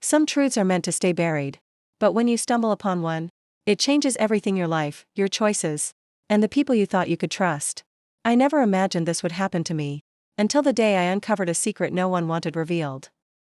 Some truths are meant to stay buried. But when you stumble upon one, it changes everything: your life, your choices, and the people you thought you could trust. I never imagined this would happen to me, until the day I uncovered a secret no one wanted revealed.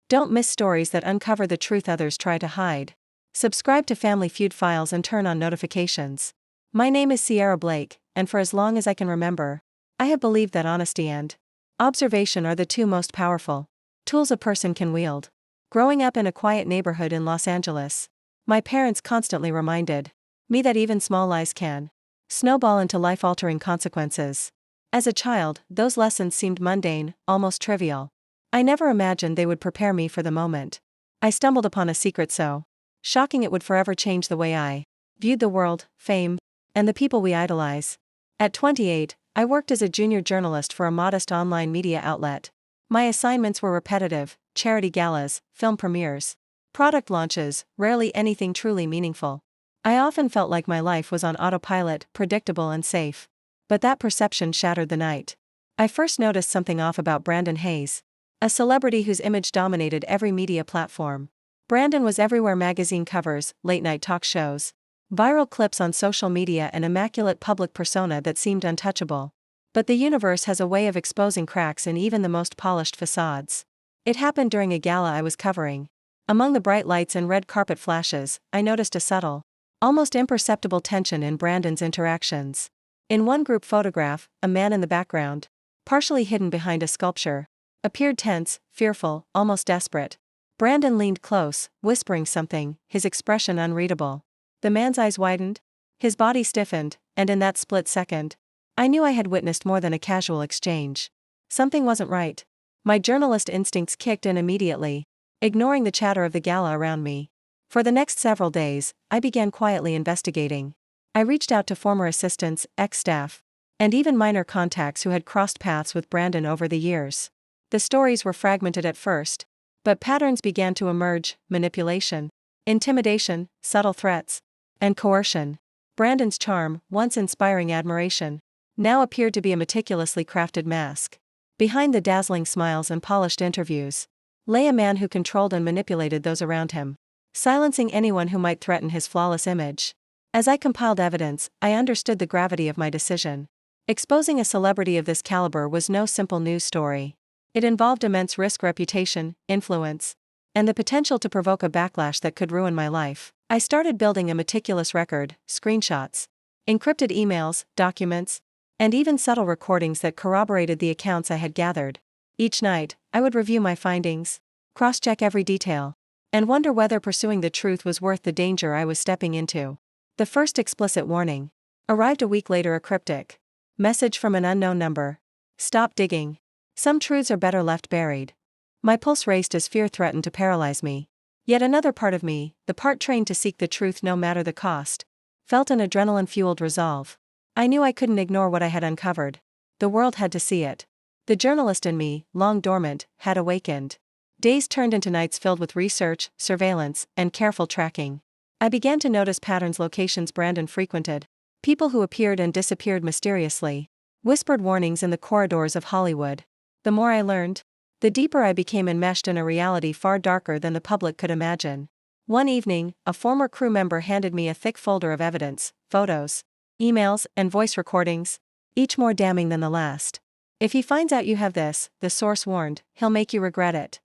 Don't miss stories that uncover the truth others try to hide. Subscribe to Family Feud Files and turn on notifications. My name is Sierra Blake, and for as long as I can remember, I have believed that honesty and observation are the two most powerful tools a person can wield. Growing up in a quiet neighborhood in Los Angeles, my parents constantly reminded me that even small lies can snowball into life-altering consequences. As a child, those lessons seemed mundane, almost trivial. I never imagined they would prepare me for the moment I stumbled upon a secret so shocking it would forever change the way I viewed the world, fame, and the people we idolize. At 28, I worked as a junior journalist for a modest online media outlet. My assignments were repetitive: charity galas, film premieres, product launches, rarely anything truly meaningful. I often felt like my life was on autopilot, predictable and safe. But that perception shattered the night I first noticed something off about Brandon Hayes, a celebrity whose image dominated every media platform. Brandon was everywhere: magazine covers, late-night talk shows, viral clips on social media, an immaculate public persona that seemed untouchable. But the universe has a way of exposing cracks in even the most polished facades. It happened during a gala I was covering. Among the bright lights and red carpet flashes, I noticed a subtle, almost imperceptible tension in Brandon's interactions. In one group photograph, a man in the background, partially hidden behind a sculpture, appeared tense, fearful, almost desperate. Brandon leaned close, whispering something, his expression unreadable. The man's eyes widened, his body stiffened, and in that split second, I knew I had witnessed more than a casual exchange. Something wasn't right. My journalist instincts kicked in immediately, ignoring the chatter of the gala around me. For the next several days, I began quietly investigating. I reached out to former assistants, ex-staff, and even minor contacts who had crossed paths with Brandon over the years. The stories were fragmented at first, but patterns began to emerge: manipulation, intimidation, subtle threats, and coercion. Brandon's charm, once inspiring admiration, now appeared to be a meticulously crafted mask. Behind the dazzling smiles and polished interviews lay a man who controlled and manipulated those around him, silencing anyone who might threaten his flawless image. As I compiled evidence, I understood the gravity of my decision. Exposing a celebrity of this caliber was no simple news story. It involved immense risk: reputation, influence, and the potential to provoke a backlash that could ruin my life. I started building a meticulous record: screenshots, encrypted emails, documents, and even subtle recordings that corroborated the accounts I had gathered. Each night, I would review my findings, cross-check every detail, and wonder whether pursuing the truth was worth the danger I was stepping into. The first explicit warning arrived a week later: a cryptic message from an unknown number. Stop digging. Some truths are better left buried. My pulse raced as fear threatened to paralyze me. Yet another part of me, the part trained to seek the truth no matter the cost, felt an adrenaline-fueled resolve. I knew I couldn't ignore what I had uncovered. The world had to see it. The journalist in me, long dormant, had awakened. Days turned into nights filled with research, surveillance, and careful tracking. I began to notice patterns: locations Brandon frequented, people who appeared and disappeared mysteriously, whispered warnings in the corridors of Hollywood. The more I learned, the deeper I became enmeshed in a reality far darker than the public could imagine. One evening, a former crew member handed me a thick folder of evidence: photos, emails, and voice recordings, each more damning than the last. "If he finds out you have this," the source warned, "he'll make you regret it."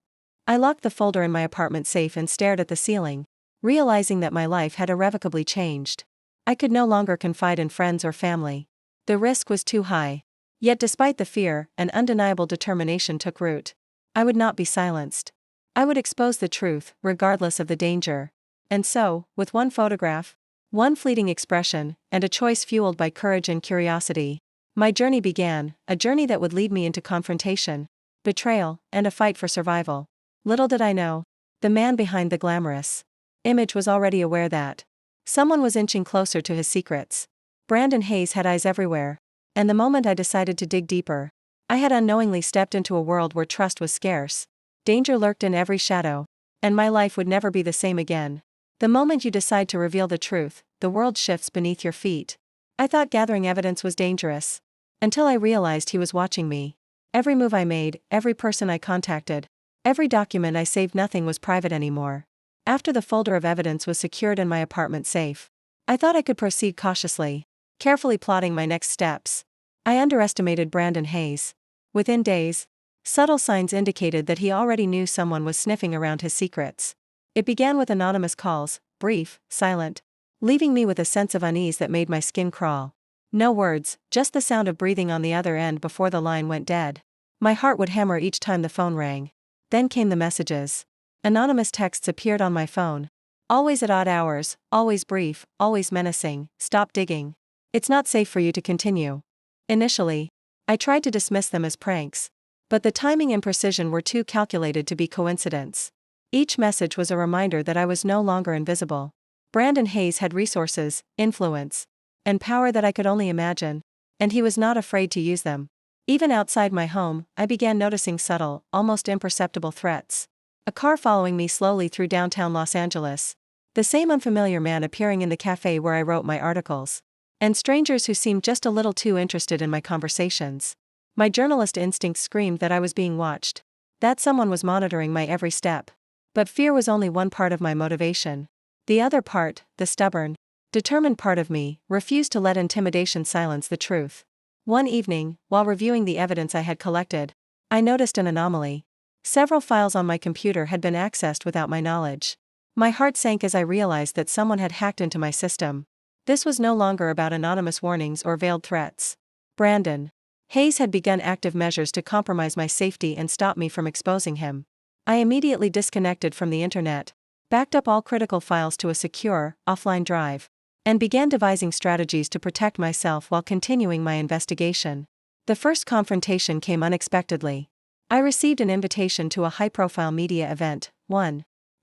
I locked the folder in my apartment safe and stared at the ceiling, realizing that my life had irrevocably changed. I could no longer confide in friends or family. The risk was too high. Yet despite the fear, an undeniable determination took root. I would not be silenced. I would expose the truth, regardless of the danger. And so, with one photograph, one fleeting expression, and a choice fueled by courage and curiosity, my journey began: a journey that would lead me into confrontation, betrayal, and a fight for survival. Little did I know, the man behind the glamorous image was already aware that someone was inching closer to his secrets. Brandon Hayes had eyes everywhere, and the moment I decided to dig deeper, I had unknowingly stepped into a world where trust was scarce, danger lurked in every shadow, and my life would never be the same again. The moment you decide to reveal the truth, the world shifts beneath your feet. I thought gathering evidence was dangerous, until I realized he was watching me. Every move I made, every person I contacted, every document I saved, nothing was private anymore. After the folder of evidence was secured in my apartment safe, I thought I could proceed cautiously, carefully plotting my next steps. I underestimated Brandon Hayes. Within days, subtle signs indicated that he already knew someone was sniffing around his secrets. It began with anonymous calls, brief, silent, leaving me with a sense of unease that made my skin crawl. No words, just the sound of breathing on the other end before the line went dead. My heart would hammer each time the phone rang. Then came the messages. Anonymous texts appeared on my phone. Always at odd hours, always brief, always menacing. Stop digging. It's not safe for you to continue. Initially, I tried to dismiss them as pranks, but the timing and precision were too calculated to be coincidence. Each message was a reminder that I was no longer invisible. Brandon Hayes had resources, influence, and power that I could only imagine, and he was not afraid to use them. Even outside my home, I began noticing subtle, almost imperceptible threats. A car following me slowly through downtown Los Angeles. The same unfamiliar man appearing in the cafe where I wrote my articles. And strangers who seemed just a little too interested in my conversations. My journalist instinct screamed that I was being watched. That someone was monitoring my every step. But fear was only one part of my motivation. The other part, the stubborn, determined part of me, refused to let intimidation silence the truth. One evening, while reviewing the evidence I had collected, I noticed an anomaly. Several files on my computer had been accessed without my knowledge. My heart sank as I realized that someone had hacked into my system. This was no longer about anonymous warnings or veiled threats. Brandon Hayes had begun active measures to compromise my safety and stop me from exposing him. I immediately disconnected from the internet, backed up all critical files to a secure, offline drive, and began devising strategies to protect myself while continuing my investigation. The first confrontation came unexpectedly. I received an invitation to a high-profile media event.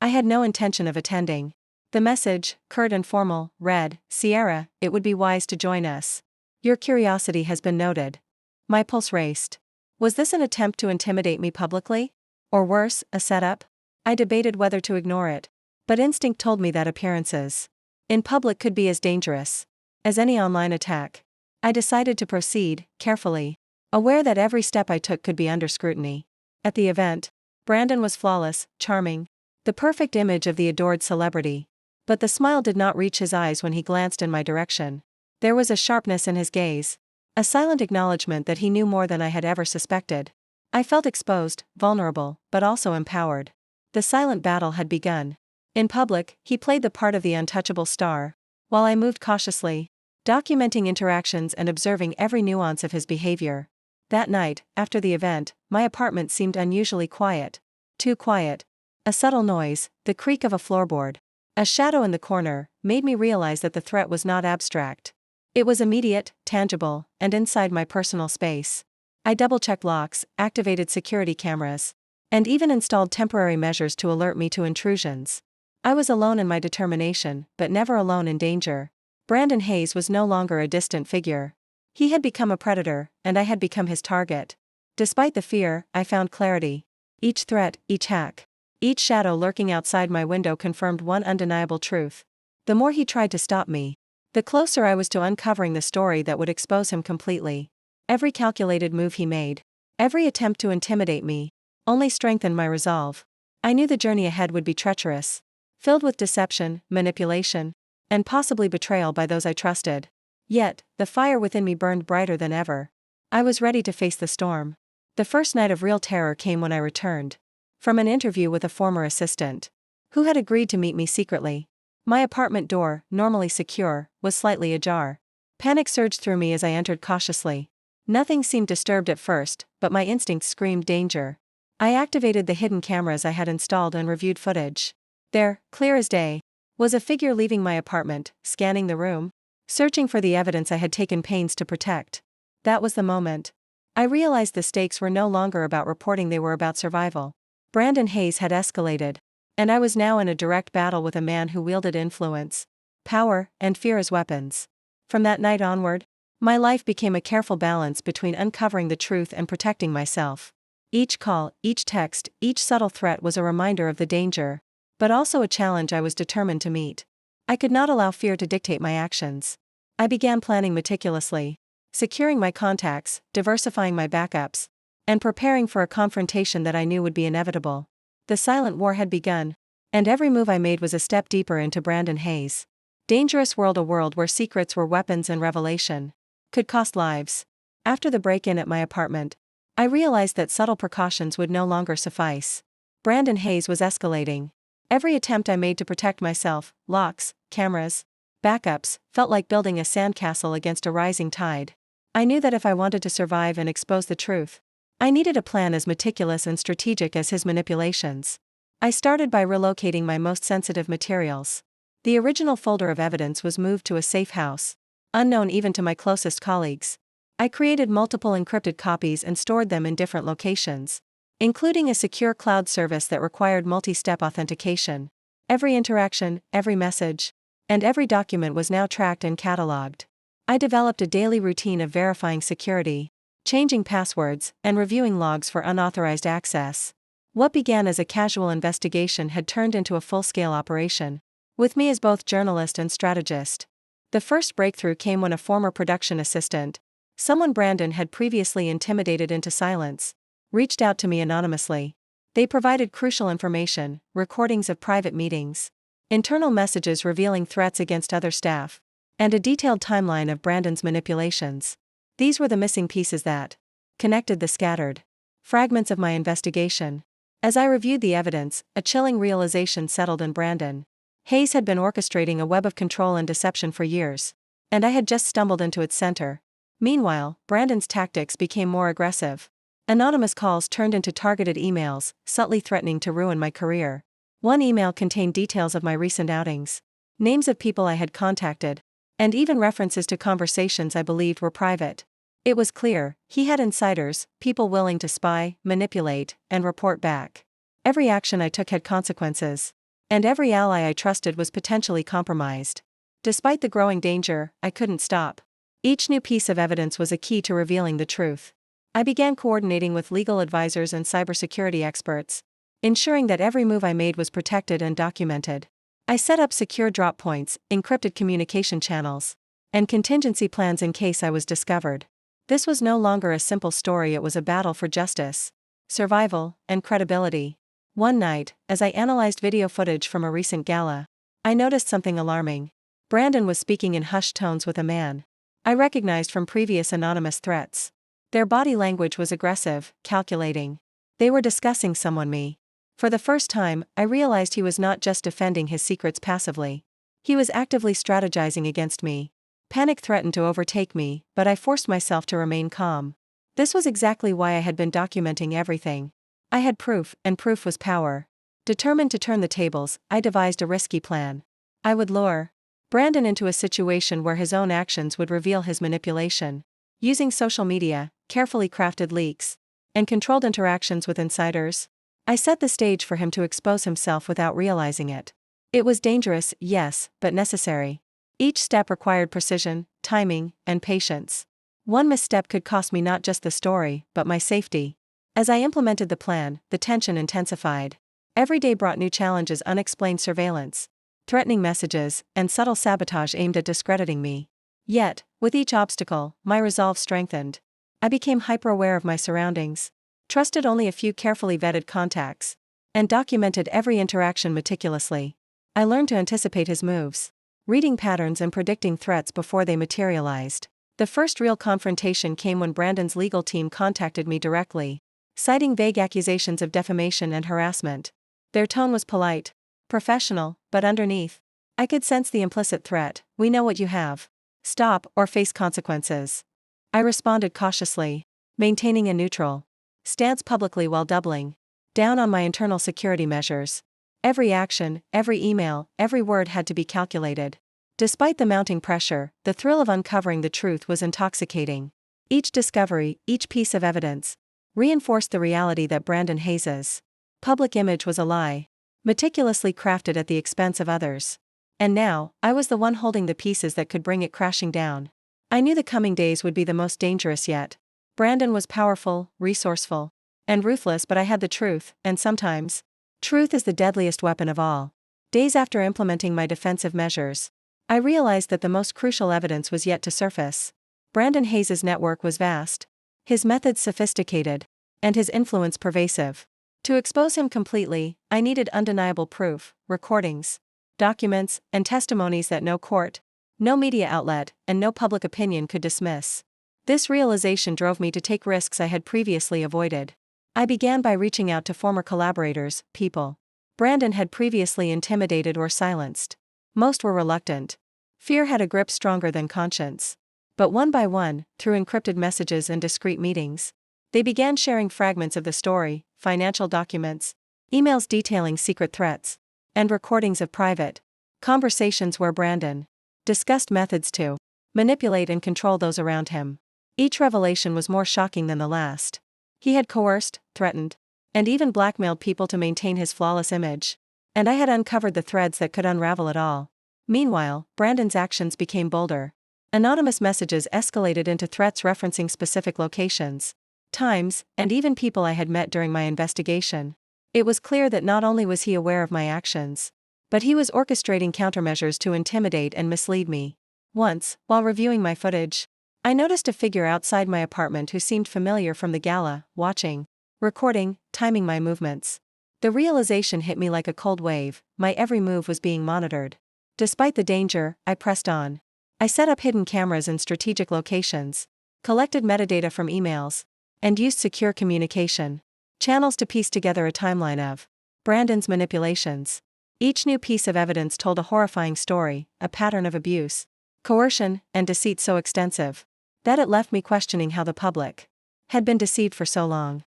I had no intention of attending. The message, curt and formal, read, "Sierra, it would be wise to join us. Your curiosity has been noted." My pulse raced. Was this an attempt to intimidate me publicly? Or worse, a setup? I debated whether to ignore it, but instinct told me that appearances in public could be as dangerous as any online attack. I decided to proceed, carefully, aware that every step I took could be under scrutiny. At the event, Brandon was flawless, charming, the perfect image of the adored celebrity. But the smile did not reach his eyes when he glanced in my direction. There was a sharpness in his gaze, a silent acknowledgement that he knew more than I had ever suspected. I felt exposed, vulnerable, but also empowered. The silent battle had begun. In public, he played the part of the untouchable star, while I moved cautiously, documenting interactions and observing every nuance of his behavior. That night, after the event, my apartment seemed unusually quiet. Too quiet. A subtle noise, the creak of a floorboard, a shadow in the corner, made me realize that the threat was not abstract. It was immediate, tangible, and inside my personal space. I double-checked locks, activated security cameras, and even installed temporary measures to alert me to intrusions. I was alone in my determination, but never alone in danger. Brandon Hayes was no longer a distant figure. He had become a predator, and I had become his target. Despite the fear, I found clarity. Each threat, each hack, each shadow lurking outside my window confirmed one undeniable truth. The more he tried to stop me, the closer I was to uncovering the story that would expose him completely. Every calculated move he made, every attempt to intimidate me, only strengthened my resolve. I knew the journey ahead would be treacherous, filled with deception, manipulation, and possibly betrayal by those I trusted. Yet, the fire within me burned brighter than ever. I was ready to face the storm. The first night of real terror came when I returned from an interview with a former assistant, who had agreed to meet me secretly. My apartment door, normally secure, was slightly ajar. Panic surged through me as I entered cautiously. Nothing seemed disturbed at first, but my instinct screamed danger. I activated the hidden cameras I had installed and reviewed footage. There, clear as day, was a figure leaving my apartment, scanning the room, searching for the evidence I had taken pains to protect. That was the moment I realized the stakes were no longer about reporting, they were about survival. Brandon Hayes had escalated, and I was now in a direct battle with a man who wielded influence, power, and fear as weapons. From that night onward, my life became a careful balance between uncovering the truth and protecting myself. Each call, each text, each subtle threat was a reminder of the danger, but also a challenge I was determined to meet. I could not allow fear to dictate my actions. I began planning meticulously, securing my contacts, diversifying my backups, and preparing for a confrontation that I knew would be inevitable. The silent war had begun, And every move I made was a step deeper into Brandon Hayes' dangerous world, a world where secrets were weapons and revelation could cost lives. After the break-in at my apartment, I realized that subtle precautions would no longer suffice. Brandon Hayes was escalating. Every attempt I made to protect myself, locks, cameras, backups, felt like building a sandcastle against a rising tide. I knew that if I wanted to survive and expose the truth, I needed a plan as meticulous and strategic as his manipulations. I started by relocating my most sensitive materials. The original folder of evidence was moved to a safe house, unknown even to my closest colleagues. I created multiple encrypted copies and stored them in different locations, including a secure cloud service that required multi-step authentication. Every interaction, every message, and every document was now tracked and cataloged. I developed a daily routine of verifying security, changing passwords, and reviewing logs for unauthorized access. What began as a casual investigation had turned into a full-scale operation, with me as both journalist and strategist. The first breakthrough came when a former production assistant, someone Brandon had previously intimidated into silence, reached out to me anonymously. They provided crucial information, recordings of private meetings, internal messages revealing threats against other staff, and a detailed timeline of Brandon's manipulations. These were the missing pieces that connected the scattered fragments of my investigation. As I reviewed the evidence, a chilling realization settled in. Brandon Hayes had been orchestrating a web of control and deception for years, and I had just stumbled into its center. Meanwhile, Brandon's tactics became more aggressive. Anonymous calls turned into targeted emails, subtly threatening to ruin my career. One email contained details of my recent outings, names of people I had contacted, and even references to conversations I believed were private. It was clear, he had insiders, people willing to spy, manipulate, and report back. Every action I took had consequences, and every ally I trusted was potentially compromised. Despite the growing danger, I couldn't stop. Each new piece of evidence was a key to revealing the truth. I began coordinating with legal advisors and cybersecurity experts, ensuring that every move I made was protected and documented. I set up secure drop points, encrypted communication channels, and contingency plans in case I was discovered. This was no longer a simple story, it was a battle for justice, survival, and credibility. One night, as I analyzed video footage from a recent gala, I noticed something alarming. Brandon was speaking in hushed tones with a man I recognized from previous anonymous threats. Their body language was aggressive, calculating. They were discussing me. For the first time, I realized he was not just defending his secrets passively. He was actively strategizing against me. Panic threatened to overtake me, but I forced myself to remain calm. This was exactly why I had been documenting everything. I had proof, and proof was power. Determined to turn the tables, I devised a risky plan. I would lure Brandon into a situation where his own actions would reveal his manipulation. Using social media, carefully crafted leaks, and controlled interactions with insiders, I set the stage for him to expose himself without realizing it. It was dangerous, yes, but necessary. Each step required precision, timing, and patience. One misstep could cost me not just the story, but my safety. As I implemented the plan, the tension intensified. Every day brought new challenges: unexplained surveillance, threatening messages, and subtle sabotage aimed at discrediting me. Yet, with each obstacle, my resolve strengthened. I became hyper-aware of my surroundings, trusted only a few carefully vetted contacts, and documented every interaction meticulously. I learned to anticipate his moves, reading patterns and predicting threats before they materialized. The first real confrontation came when Brandon's legal team contacted me directly, citing vague accusations of defamation and harassment. Their tone was polite, professional, but underneath, I could sense the implicit threat: "We know what you have. Stop, or face consequences." I responded cautiously, maintaining a neutral stance publicly while doubling down on my internal security measures. Every action, every email, every word had to be calculated. Despite the mounting pressure, the thrill of uncovering the truth was intoxicating. Each discovery, each piece of evidence, reinforced the reality that Brandon Hayes' public image was a lie, meticulously crafted at the expense of others. And now, I was the one holding the pieces that could bring it crashing down. I knew the coming days would be the most dangerous yet. Brandon was powerful, resourceful, and ruthless, but I had the truth, and sometimes, truth is the deadliest weapon of all. Days after implementing my defensive measures, I realized that the most crucial evidence was yet to surface. Brandon Hayes' network was vast, his methods sophisticated, and his influence pervasive. To expose him completely, I needed undeniable proof, recordings, documents, and testimonies that no court, no media outlet, and no public opinion could dismiss. This realization drove me to take risks I had previously avoided. I began by reaching out to former collaborators, people Brandon had previously intimidated or silenced. Most were reluctant. Fear had a grip stronger than conscience. But one by one, through encrypted messages and discreet meetings, they began sharing fragments of the story, financial documents, emails detailing secret threats, and recordings of private conversations where Brandon discussed methods to manipulate and control those around him. Each revelation was more shocking than the last. He had coerced, threatened, and even blackmailed people to maintain his flawless image. And I had uncovered the threads that could unravel it all. Meanwhile, Brandon's actions became bolder. Anonymous messages escalated into threats referencing specific locations, times, and even people I had met during my investigation. It was clear that not only was he aware of my actions, but he was orchestrating countermeasures to intimidate and mislead me. Once, while reviewing my footage, I noticed a figure outside my apartment who seemed familiar from the gala, watching, recording, timing my movements. The realization hit me like a cold wave. My every move was being monitored. Despite the danger, I pressed on. I set up hidden cameras in strategic locations, collected metadata from emails, and used secure communication channels to piece together a timeline of Brandon's manipulations. Each new piece of evidence told a horrifying story, a pattern of abuse, coercion, and deceit so extensive that it left me questioning how the public had been deceived for so long.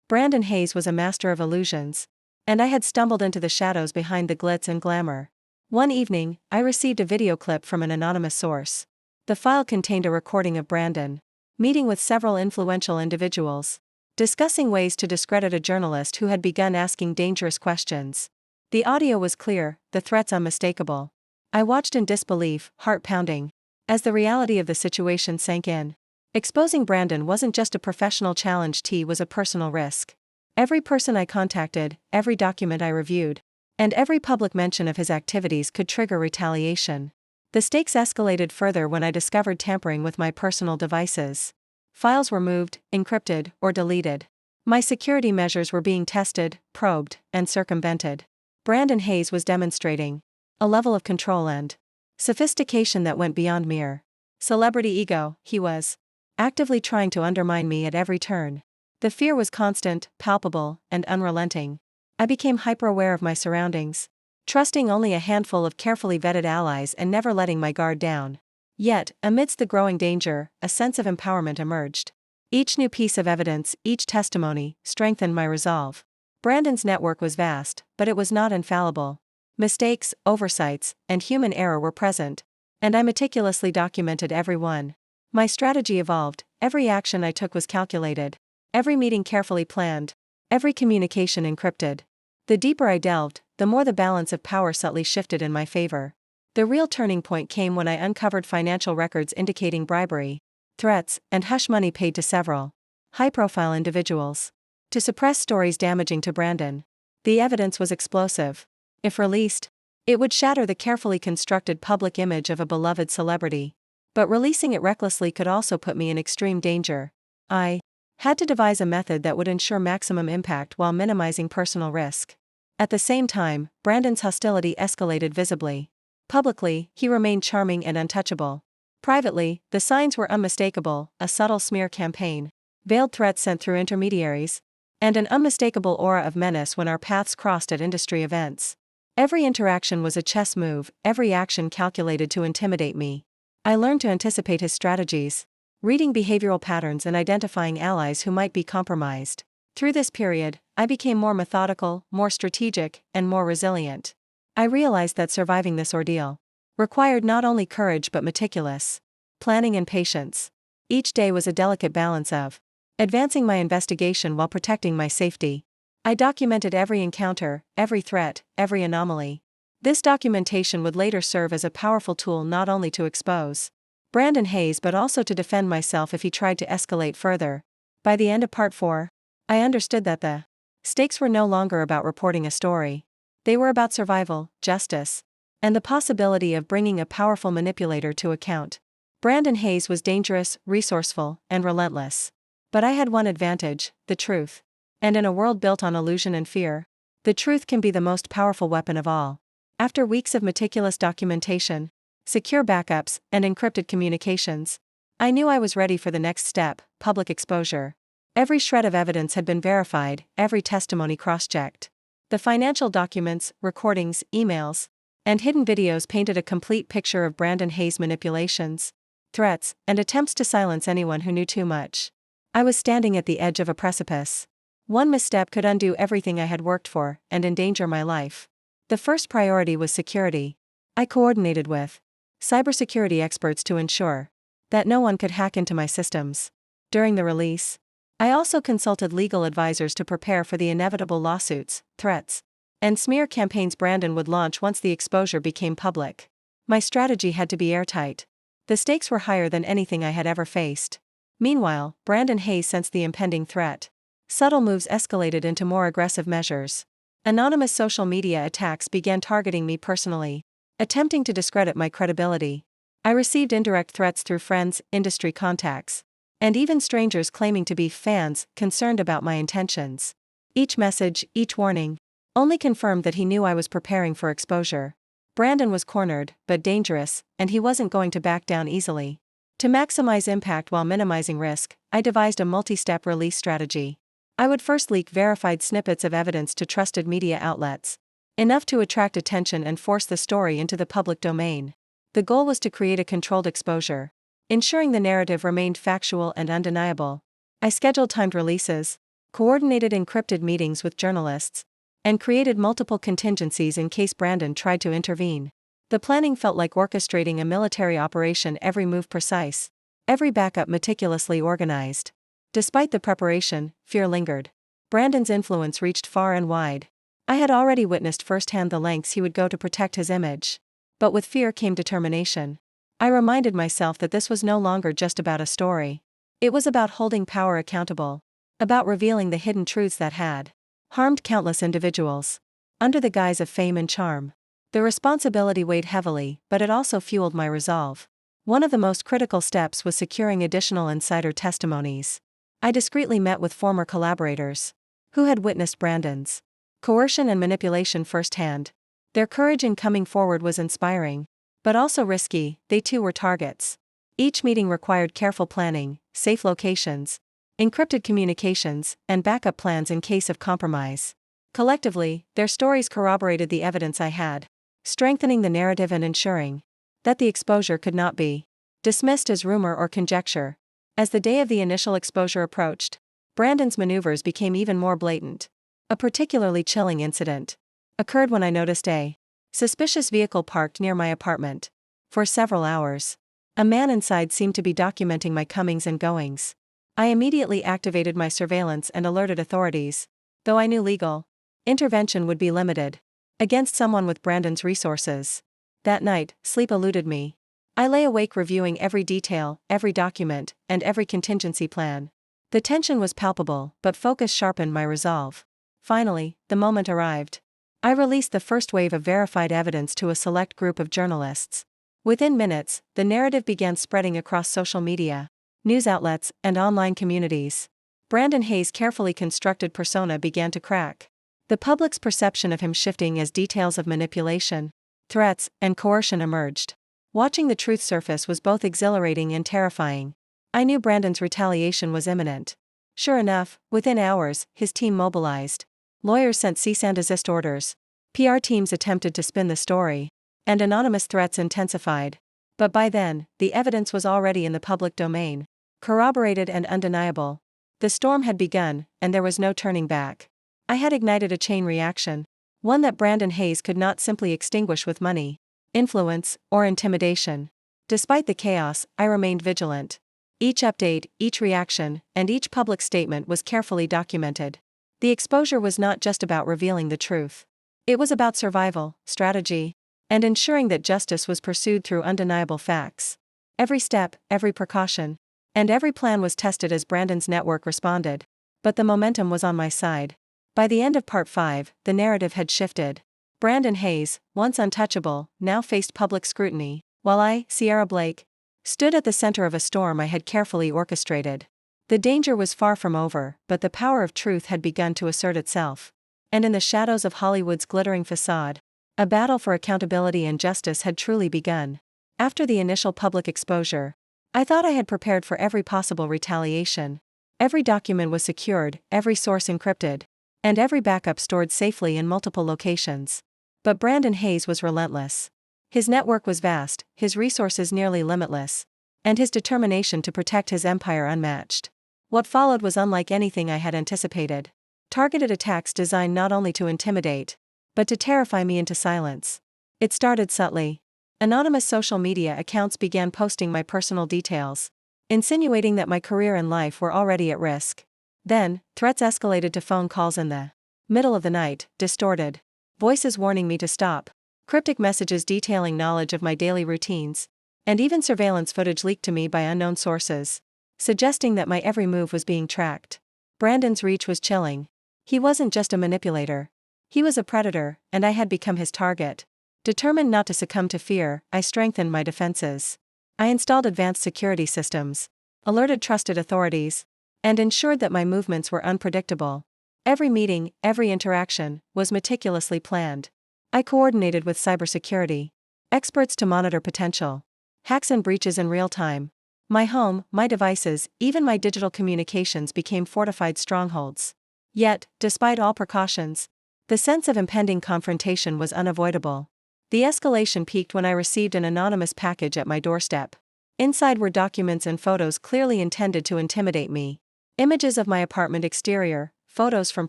Brandon Hayes was a master of illusions, and I had stumbled into the shadows behind the glitz and glamour. One evening, I received a video clip from an anonymous source. The file contained a recording of Brandon meeting with several influential individuals, discussing ways to discredit a journalist who had begun asking dangerous questions. The audio was clear, the threats unmistakable. I watched in disbelief, heart pounding, as the reality of the situation sank in. Exposing Brandon wasn't just a professional challenge, it was a personal risk. Every person I contacted, every document I reviewed, and every public mention of his activities could trigger retaliation. The stakes escalated further when I discovered tampering with my personal devices. Files were moved, encrypted, or deleted. My security measures were being tested, probed, and circumvented. Brandon Hayes was demonstrating a level of control and sophistication that went beyond mere celebrity ego. He was actively trying to undermine me at every turn. The fear was constant, palpable, and unrelenting. I became hyper-aware of my surroundings, trusting only a handful of carefully vetted allies and never letting my guard down. Yet, amidst the growing danger, a sense of empowerment emerged. Each new piece of evidence, each testimony, strengthened my resolve. Brandon's network was vast, but it was not infallible. Mistakes, oversights, and human error were present, and I meticulously documented every one. My strategy evolved. Every action I took was calculated, every meeting carefully planned, every communication encrypted. The deeper I delved, the more the balance of power subtly shifted in my favor. The real turning point came when I uncovered financial records indicating bribery, threats, and hush money paid to several high-profile individuals to suppress stories damaging to Brandon. The evidence was explosive. If released, it would shatter the carefully constructed public image of a beloved celebrity. But releasing it recklessly could also put me in extreme danger. I had to devise a method that would ensure maximum impact while minimizing personal risk. At the same time, Brandon's hostility escalated visibly. Publicly, he remained charming and untouchable. Privately, the signs were unmistakable: a subtle smear campaign, veiled threats sent through intermediaries, and an unmistakable aura of menace when our paths crossed at industry events. Every interaction was a chess move, every action calculated to intimidate me. I learned to anticipate his strategies, reading behavioral patterns and identifying allies who might be compromised. Through this period, I became more methodical, more strategic, and more resilient. I realized that surviving this ordeal required not only courage but meticulous planning and patience. Each day was a delicate balance of advancing my investigation while protecting my safety. I documented every encounter, every threat, every anomaly. This documentation would later serve as a powerful tool not only to expose Brandon Hayes but also to defend myself if he tried to escalate further. By the end of Part 4, I understood that the stakes were no longer about reporting a story. They were about survival, justice, and the possibility of bringing a powerful manipulator to account. Brandon Hayes was dangerous, resourceful, and relentless. But I had one advantage: the truth. And in a world built on illusion and fear, the truth can be the most powerful weapon of all. After weeks of meticulous documentation, secure backups, and encrypted communications, I knew I was ready for the next step: public exposure. Every shred of evidence had been verified, every testimony cross-checked. The financial documents, recordings, emails, and hidden videos painted a complete picture of Brandon Hayes' manipulations, threats, and attempts to silence anyone who knew too much. I was standing at the edge of a precipice. One misstep could undo everything I had worked for and endanger my life. The first priority was security. I coordinated with cybersecurity experts to ensure that no one could hack into my systems. During the release, I also consulted legal advisors to prepare for the inevitable lawsuits, threats, and smear campaigns Brandon would launch once the exposure became public. My strategy had to be airtight. The stakes were higher than anything I had ever faced. Meanwhile, Brandon Hayes sensed the impending threat. Subtle moves escalated into more aggressive measures. Anonymous social media attacks began targeting me personally, attempting to discredit my credibility. I received indirect threats through friends, industry contacts, and even strangers claiming to be fans, concerned about my intentions. Each message, each warning, only confirmed that he knew I was preparing for exposure. Brandon was cornered, but dangerous, and he wasn't going to back down easily. To maximize impact while minimizing risk, I devised a multi-step release strategy. I would first leak verified snippets of evidence to trusted media outlets, enough to attract attention and force the story into the public domain. The goal was to create a controlled exposure, ensuring the narrative remained factual and undeniable. I scheduled timed releases, coordinated encrypted meetings with journalists, and created multiple contingencies in case Brandon tried to intervene. The planning felt like orchestrating a military operation, every move precise, every backup meticulously organized. Despite the preparation, fear lingered. Brandon's influence reached far and wide. I had already witnessed firsthand the lengths he would go to protect his image. But with fear came determination. I reminded myself that this was no longer just about a story. It was about holding power accountable, about revealing the hidden truths that had harmed countless individuals, under the guise of fame and charm. The responsibility weighed heavily, but it also fueled my resolve. One of the most critical steps was securing additional insider testimonies. I discreetly met with former collaborators who had witnessed Brandon's coercion and manipulation firsthand. Their courage in coming forward was inspiring, but also risky. They too were targets. Each meeting required careful planning, safe locations, encrypted communications, and backup plans in case of compromise. Collectively, their stories corroborated the evidence I had, strengthening the narrative and ensuring that the exposure could not be dismissed as rumor or conjecture. As the day of the initial exposure approached, Brandon's maneuvers became even more blatant. A particularly chilling incident occurred when I noticed a suspicious vehicle parked near my apartment. For several hours, a man inside seemed to be documenting my comings and goings. I immediately activated my surveillance and alerted authorities, though I knew legal intervention would be limited against someone with Brandon's resources. That night, sleep eluded me. I lay awake reviewing every detail, every document, and every contingency plan. The tension was palpable, but focus sharpened my resolve. Finally, the moment arrived. I released the first wave of verified evidence to a select group of journalists. Within minutes, the narrative began spreading across social media, news outlets, and online communities. Brandon Hayes' carefully constructed persona began to crack. The public's perception of him shifting as details of manipulation, threats, and coercion emerged. Watching the truth surface was both exhilarating and terrifying. I knew Brandon's retaliation was imminent. Sure enough, within hours, his team mobilized. Lawyers sent cease and desist orders. PR teams attempted to spin the story, and anonymous threats intensified. But by then, the evidence was already in the public domain, corroborated and undeniable. The storm had begun, and there was no turning back. I had ignited a chain reaction, one that Brandon Hayes could not simply extinguish with money, influence, or intimidation. Despite the chaos, I remained vigilant. Each update, each reaction, and each public statement was carefully documented. The exposure was not just about revealing the truth. It was about survival, strategy, and ensuring that justice was pursued through undeniable facts. Every step, every precaution, and every plan was tested as Brandon's network responded. But the momentum was on my side. By the end of Part 5, the narrative had shifted. Brandon Hayes, once untouchable, now faced public scrutiny, while I, Sierra Blake, stood at the center of a storm I had carefully orchestrated. The danger was far from over, but the power of truth had begun to assert itself. And in the shadows of Hollywood's glittering facade, a battle for accountability and justice had truly begun. After the initial public exposure, I thought I had prepared for every possible retaliation. Every document was secured, every source encrypted, and every backup stored safely in multiple locations. But Brandon Hayes was relentless. His network was vast, his resources nearly limitless, and his determination to protect his empire unmatched. What followed was unlike anything I had anticipated. Targeted attacks designed not only to intimidate, but to terrify me into silence. It started subtly. Anonymous social media accounts began posting my personal details, insinuating that my career and life were already at risk. Then, threats escalated to phone calls in the middle of the night, distorted voices warning me to stop, cryptic messages detailing knowledge of my daily routines, and even surveillance footage leaked to me by unknown sources, suggesting that my every move was being tracked. Brandon's reach was chilling. He wasn't just a manipulator. He was a predator, and I had become his target. Determined not to succumb to fear, I strengthened my defenses. I installed advanced security systems, alerted trusted authorities, and ensured that my movements were unpredictable. Every meeting, every interaction, was meticulously planned. I coordinated with cybersecurity experts to monitor potential hacks and breaches in real time. My home, my devices, even my digital communications became fortified strongholds. Yet, despite all precautions, the sense of impending confrontation was unavoidable. The escalation peaked when I received an anonymous package at my doorstep. Inside were documents and photos clearly intended to intimidate me. Images of my apartment exterior, photos from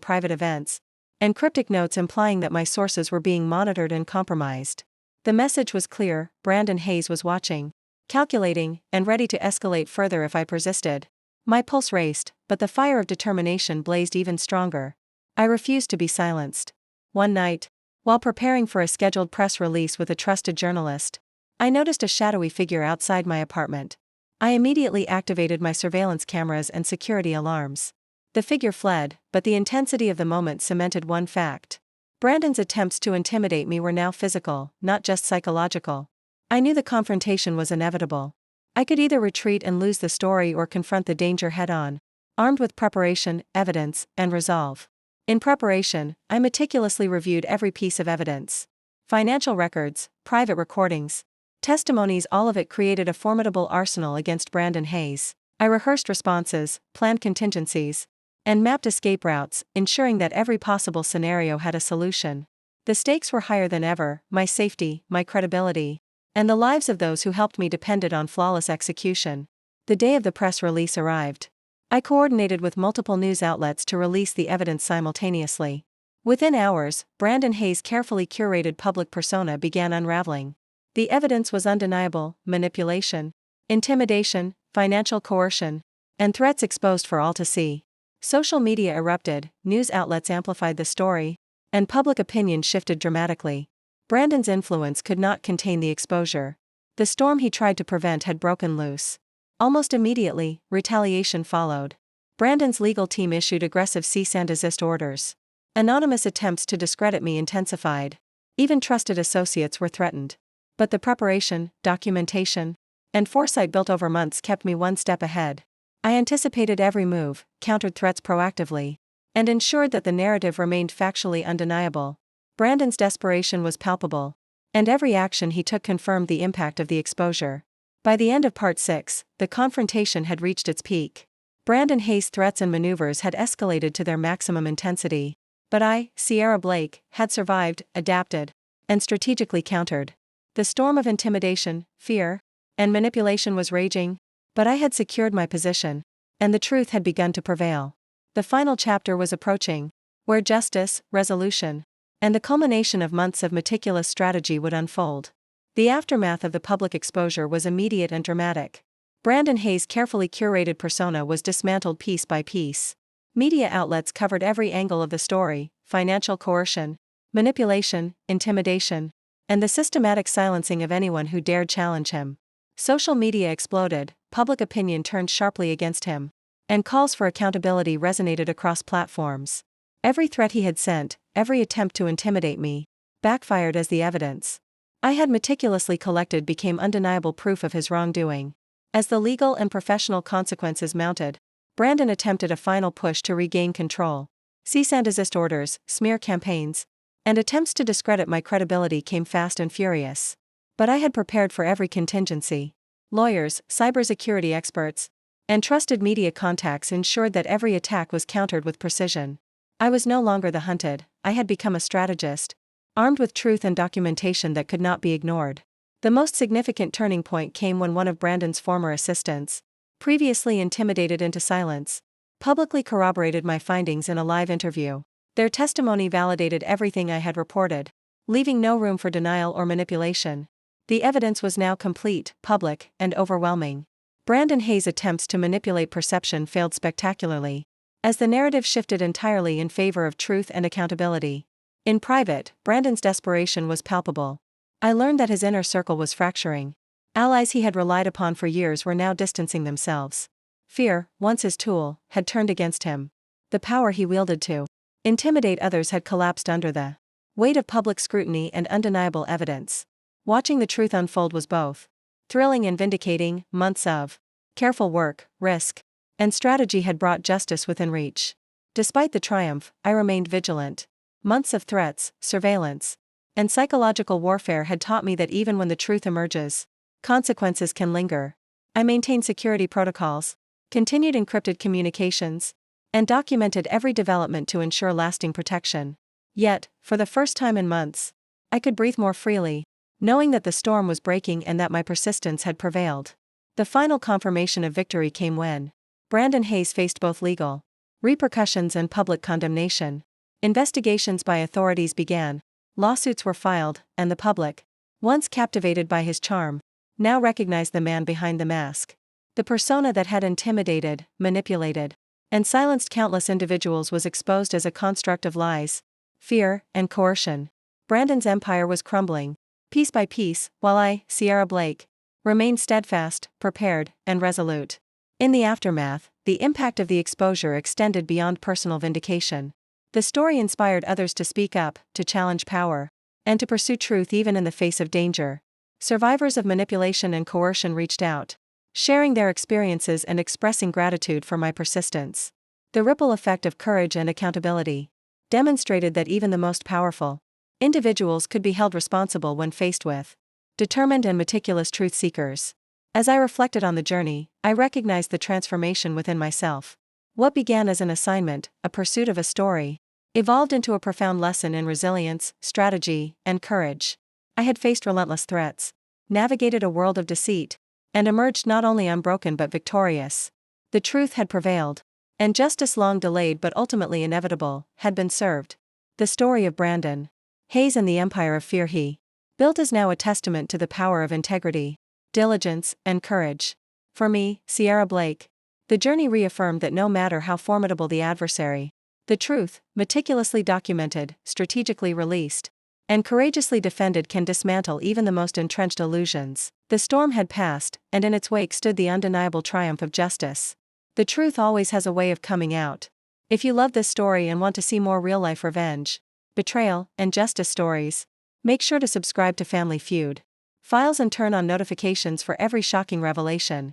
private events, and cryptic notes implying that my sources were being monitored and compromised. The message was clear: Brandon Hayes was watching, calculating, and ready to escalate further if I persisted. My pulse raced, but the fire of determination blazed even stronger. I refused to be silenced. One night, while preparing for a scheduled press release with a trusted journalist, I noticed a shadowy figure outside my apartment. I immediately activated my surveillance cameras and security alarms. The figure fled, but the intensity of the moment cemented one fact. Brandon's attempts to intimidate me were now physical, not just psychological. I knew the confrontation was inevitable. I could either retreat and lose the story or confront the danger head-on, armed with preparation, evidence, and resolve. In preparation, I meticulously reviewed every piece of evidence. Financial records, private recordings, testimonies, all of it created a formidable arsenal against Brandon Hayes. I rehearsed responses, planned contingencies, and mapped escape routes, ensuring that every possible scenario had a solution. The stakes were higher than ever: my safety, my credibility, and the lives of those who helped me depended on flawless execution. The day of the press release arrived. I coordinated with multiple news outlets to release the evidence simultaneously. Within hours, Brandon Hayes' carefully curated public persona began unraveling. The evidence was undeniable: manipulation, intimidation, financial coercion, and threats exposed for all to see. Social media erupted, news outlets amplified the story, and public opinion shifted dramatically. Brandon's influence could not contain the exposure. The storm he tried to prevent had broken loose. Almost immediately, retaliation followed. Brandon's legal team issued aggressive cease and desist orders. Anonymous attempts to discredit me intensified. Even trusted associates were threatened. But the preparation, documentation, and foresight built over months kept me one step ahead. I anticipated every move, countered threats proactively, and ensured that the narrative remained factually undeniable. Brandon's desperation was palpable, and every action he took confirmed the impact of the exposure. By the end of Part 6, the confrontation had reached its peak. Brandon Hayes' threats and maneuvers had escalated to their maximum intensity. But I, Sierra Blake, had survived, adapted, and strategically countered. The storm of intimidation, fear, and manipulation was raging, but I had secured my position, and the truth had begun to prevail. The final chapter was approaching, where justice, resolution, and the culmination of months of meticulous strategy would unfold. The aftermath of the public exposure was immediate and dramatic. Brandon Hayes' carefully curated persona was dismantled piece by piece. Media outlets covered every angle of the story: financial coercion, manipulation, intimidation, and the systematic silencing of anyone who dared challenge him. Social media exploded, public opinion turned sharply against him, and calls for accountability resonated across platforms. Every threat he had sent, every attempt to intimidate me, backfired as the evidence I had meticulously collected became undeniable proof of his wrongdoing. As the legal and professional consequences mounted, Brandon attempted a final push to regain control. Cease and desist orders, smear campaigns, and attempts to discredit my credibility came fast and furious. But I had prepared for every contingency. Lawyers, cybersecurity experts, and trusted media contacts ensured that every attack was countered with precision. I was no longer the hunted, I had become a strategist, armed with truth and documentation that could not be ignored. The most significant turning point came when one of Brandon's former assistants, previously intimidated into silence, publicly corroborated my findings in a live interview. Their testimony validated everything I had reported, leaving no room for denial or manipulation. The evidence was now complete, public, and overwhelming. Brandon Hayes' attempts to manipulate perception failed spectacularly, as the narrative shifted entirely in favor of truth and accountability. In private, Brandon's desperation was palpable. I learned that his inner circle was fracturing. Allies he had relied upon for years were now distancing themselves. Fear, once his tool, had turned against him. The power he wielded to intimidate others had collapsed under the weight of public scrutiny and undeniable evidence. Watching the truth unfold was both thrilling and vindicating. Months of careful work, risk, and strategy had brought justice within reach. Despite the triumph, I remained vigilant. Months of threats, surveillance, and psychological warfare had taught me that even when the truth emerges, consequences can linger. I maintained security protocols, continued encrypted communications, and documented every development to ensure lasting protection. Yet, for the first time in months, I could breathe more freely, knowing that the storm was breaking and that my persistence had prevailed. The final confirmation of victory came when Brandon Hayes faced both legal repercussions and public condemnation. Investigations by authorities began, lawsuits were filed, and the public, once captivated by his charm, now recognized the man behind the mask. The persona that had intimidated, manipulated, and silenced countless individuals was exposed as a construct of lies, fear, and coercion. Brandon's empire was crumbling, piece by piece, while I, Sierra Blake, remained steadfast, prepared, and resolute. In the aftermath, the impact of the exposure extended beyond personal vindication. The story inspired others to speak up, to challenge power, and to pursue truth even in the face of danger. Survivors of manipulation and coercion reached out, sharing their experiences and expressing gratitude for my persistence. The ripple effect of courage and accountability demonstrated that even the most powerful individuals could be held responsible when faced with determined and meticulous truth seekers. As I reflected on the journey, I recognized the transformation within myself. What began as an assignment, a pursuit of a story, evolved into a profound lesson in resilience, strategy, and courage. I had faced relentless threats, navigated a world of deceit, and emerged not only unbroken but victorious. The truth had prevailed, and justice, long delayed but ultimately inevitable, had been served. The story of Brandon Hayes and the empire of fear he built is now a testament to the power of integrity, diligence, and courage. For me, Sierra Blake, the journey reaffirmed that no matter how formidable the adversary, the truth, meticulously documented, strategically released, and courageously defended, can dismantle even the most entrenched illusions. The storm had passed, and in its wake stood the undeniable triumph of justice. The truth always has a way of coming out. If you love this story and want to see more real-life revenge, betrayal, and justice stories, make sure to subscribe to Family Feud Files and turn on notifications for every shocking revelation.